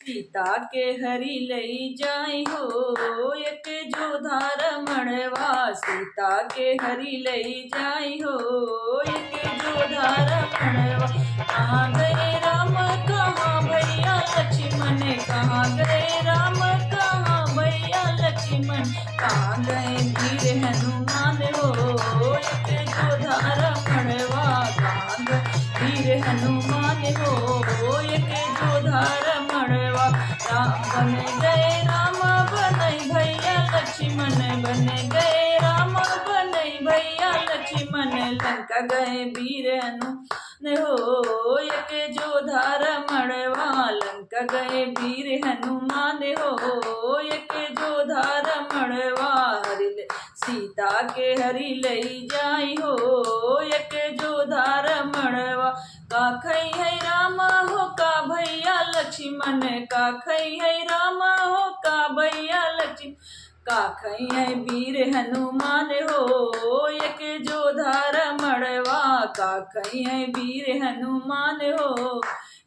सीता के हरि लई जाई हो एक जोधा रमणवा। सीता के हरि लई जाई हो एक जोधा रमणवा। कहाँ गए राम कहाँ भैया लक्ष्मण, कहाँ गए राम कहाँ भैया लक्ष्मण। कहाँ गए वीर हनुमान हो एक जोधा रमणवा। कहाँ गए वीर हनुमान हो एक जोधा रमणवा। बन गए राम बनई भैया लक्ष्मण, बन गए राम बनई भैया लक्ष्मण। लंका गए वीर हनुमान हो एक जोधा रमणवा। लंका गए वीर हनुमान हो एक जोधा रमणवा। सीता के हरि लई जाई हो एक जोधा रमणवा। का खई है राम हो का भैया लक्ष्मण, का खई है राम हो का भैया लक्ष्मण। का खई है वीर हनुमान हो एक जोधा रमणवा। का खई है वीर हनुमान हो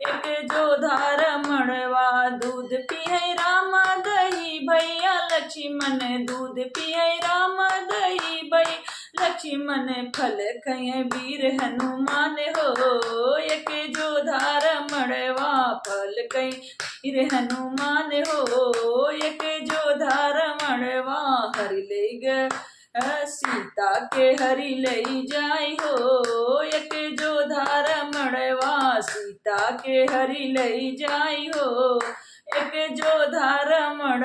एक जोधा रमणवा। दूध पिए राम दही भैया लक्ष्मण, दूध पिए राम दही भई लक्ष्मण। फल खये वीर हनुमान हो एक जोधा रमणवा। फल कई वीर हनुमान हो एक जोधा रमणवा। हरि ले गए सीता के हरि लई जाई हो एक जोधा रमणवा। सीता के हरि लई जाई हो एक जोधा रमण।